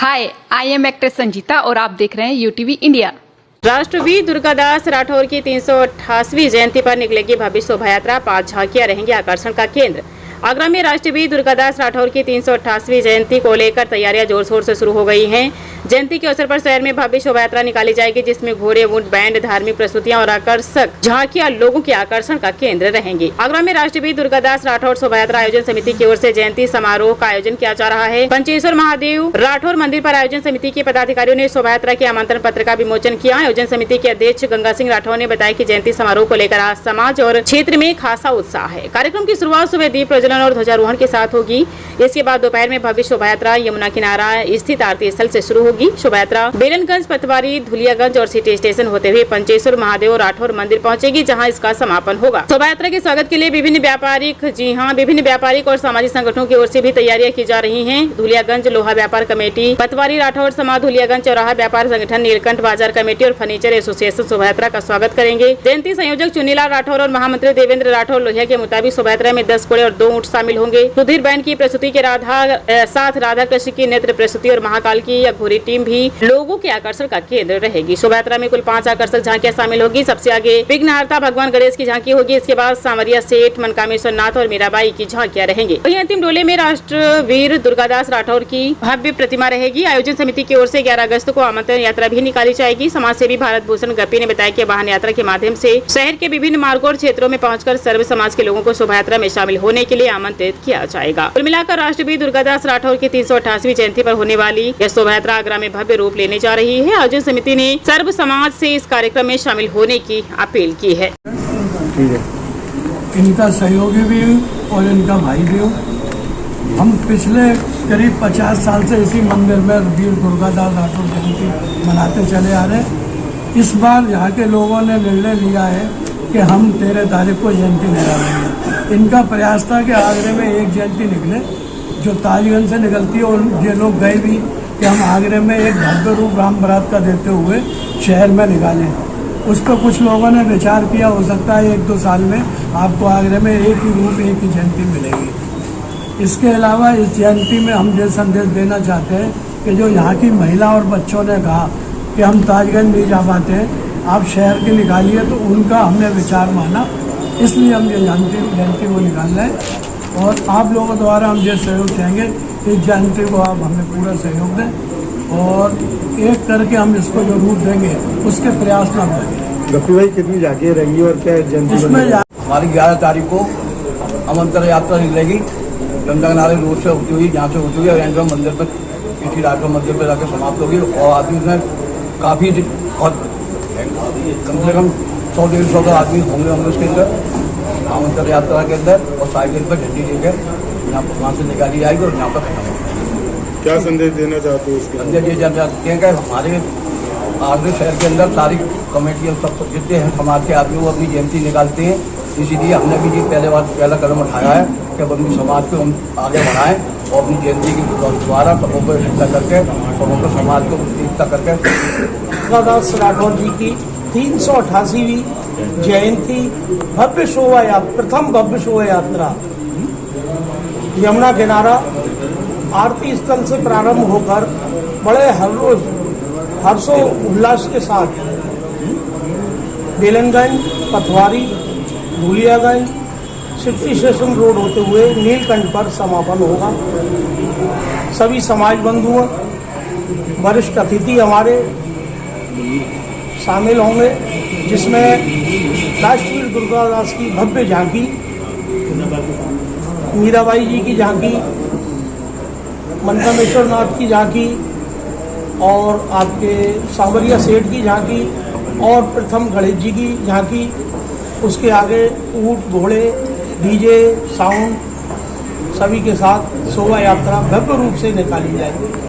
Hi, I am actress Sanjita और आप देख रहे हैं यूटीवी इंडिया। राष्ट्रवीर दुर्गादास राठौर की 388वीं जयंती पर निकलेगी भव्य शोभा यात्रा। 5 झांकियां रहेंगी आकर्षण का केंद्र। आगरा में राष्ट्रवीर दुर्गादास राठौर की 388वीं जयंती को लेकर तैयारियां जोर शोर से शुरू हो गई हैं। जयंती के अवसर पर शहर में भव्य शोभा यात्रा निकाली जाएगी, जिसमें घोड़े, ऊंट, बैंड, धार्मिक प्रस्तुतियां और आकर्षक झांकियां लोगों के आकर्षण का केंद्र रहेंगी। आगरा में राष्ट्रवीर दुर्गादास राठौर शोभा यात्रा आयोजन समिति की ओर से जयंती समारोह का आयोजन किया जा रहा है। पंचेश्वर महादेव राठौर मंदिर पर आयोजन समिति के पदाधिकारियों ने शोभा यात्रा के आमंत्रण पत्र का विमोचन किया। आयोजन समिति के अध्यक्ष गंगा सिंह राठौर ने बताया कि जयंती समारोह को लेकर आज समाज और क्षेत्र में खासा उत्साह है। कार्यक्रम की शुरुआत सुबह दीप प्रज्वलन और ध्वजारोहण के साथ होगी। इसके बाद दोपहर में भव्य शोभा यात्रा यमुना किनारा स्थित आरती स्थल से शुरू होगी। शोभा यात्रा बेलनगंज, पतवारी, धुलियागंज और सिटी स्टेशन होते हुए पंचेश्वर महादेव राठौर मंदिर पहुंचेगी, जहां इसका समापन होगा। शोभा यात्रा के स्वागत के लिए विभिन्न व्यापारिक और सामाजिक संगठनों की ओर से भी तैयारियां की जा रही हैं। धुलियागंज लोहा व्यापार कमेटी, पतवारी राठौर समाज, धुलियागंज चौराहा व्यापार संगठन, नीलकंठ बाजार कमेटी और फर्नीचर एसोसिएशन शोभा यात्रा का स्वागत करेंगे। जयंती संयोजक चुन्नीलाल राठौर और महामंत्री देवेंद्र राठौर लोहिया के मुताबिक शोभा यात्रा में 10 घोड़े और 2 ऊंट शामिल होंगे। सुधीर बैंड की प्रस्तुति के साथ राधा कृष्ण की नेत्र प्रस्तुति और महाकाल की अघोरी टीम भी लोगों के आकर्षण का केंद्र रहेगी। शोभा यात्रा में कुल 5 आकर्षक झांकियां शामिल होगी। सबसे आगे विघ्नहर्ता भगवान गणेश की झांकी होगी। इसके बाद सांवरिया सेठ, मनकामेश्वर नाथ और मीराबाई की झांकियां रहेंगी। वहीं अंतिम डोले में राष्ट्रवीर दुर्गादास राठौर की भव्य प्रतिमा रहेगी। आयोजन समिति की ओर से 11 अगस्त को आमंत्रण यात्रा भी निकाली जाएगी। समाज सेवी भारत भूषण गप्पी ने बताया कि वाहन यात्रा के माध्यम से शहर के विभिन्न मार्गों और क्षेत्रों में पहुंचकर सर्व समाज के लोगों को शोभा यात्रा में शामिल होने के लिए आमंत्रित किया जाएगा। कुल मिलाकर राष्ट्रवीर दुर्गादास राठौर की 388वीं जयंती पर होने वाली यह शोभा यात्रा आगरा में भव्य रूप लेने जा रही है। आयोजन समिति ने सर्व समाज से इस कार्यक्रम में शामिल होने की अपील की है। इनका सहयोगी भी और इनका भाई भी हूँ। हम पिछले करीब 50 साल से इसी मंदिर में वीर दुर्गादास राठौर जयंती मनाते चले आ रहे हैं। इस बार यहाँ के लोगों ने निर्णय लिया है कि हम 13 तारीख को जयंती निकालेंगे। इनका प्रयास था कि आगरे में एक जयंती निकले जो ताजगंज से निकलती है, और ये लोग गए भी कि हम आगरे में एक भव्य रूप राम बारात का देते हुए शहर में निकालें। उस पर कुछ लोगों ने विचार किया, हो सकता है 1-2 साल में आपको आगरे में एक ही रूप, एक ही जयंती मिलेगी। इसके अलावा इस जयंती में हम ये संदेश देना चाहते हैं कि जो यहाँ की महिला और बच्चों ने कहा कि हम ताजगंज नहीं जा पाते, आप शहर की निकालिए, तो उनका हमने विचार माना, इसलिए हम ये जयंती को निकाल रहे हैं। और आप लोगों द्वारा हम ये सहयोग चाहेंगे कि इस जयंती को आप हमें पूरा सहयोग दें और एक करके हम इसको जो रूप देंगे उसके प्रयास में हम लगेंगे। गप्पी भाई, कितनी झांकियाँ रहेंगी और क्या जयंती इसमें हमारी 11 तारीख को आमंत्रण यात्रा निकलेगी। गंगा किनारे रोड से होती हुई, यहाँ से होती हुई और मंदिर पर पीठी राठौर मंदिर पर जाकर समाप्त होगी। और आदमी में काफ़ी कम से कम 100-150 आदमी होंगे उसके अंदर, आमंत्रण यात्रा के अंदर। और साइकिल पर झंडी लेकर यहाँ वहाँ से निकाली जाएगी और यहाँ पर खत्म होगी। क्या संदेश देना चाहते हो? संदेश ये देना चाहते हैं कि हमारे आगरे शहर के अंदर सारी कमेटियाँ सब जितने हैं समाज के आदमी वो अपनी जयंती निकालते हैं। इसीलिए हमने भी ये पहला कदम उठाया है कि अपनी समाज को हम आगे बढ़ाएं और अपनी जयंती के द्वारा सबों को इकट्ठा करके, सबों को समाज को एकता करके दुर्गादास राठौर जी की 388वीं जयंती भव्य शोभा यात्रा, प्रथम भव्य शोभा यात्रा यमुना किनारा आरती स्थल से प्रारंभ होकर बड़े हर्षो उल्लास के साथ बेलनगंज, पतवारी, धुलियागंज, सिटी स्टेशन रोड होते हुए नीलकंठ पर समापन होगा। सभी समाज बंधुओं, वरिष्ठ अतिथि हमारे शामिल होंगे, जिसमें राष्ट्रवीर दुर्गादास की भव्य झांकी, मीराबाई जी की झांकी, मनकामेश्वर नाथ की झांकी और आपके सांवरिया सेठ की झांकी और प्रथम गणेश जी की झांकी। उसके आगे ऊंट, घोड़े, डीजे, साउंड सभी के साथ शोभा यात्रा भव्य रूप से निकाली जाएगी।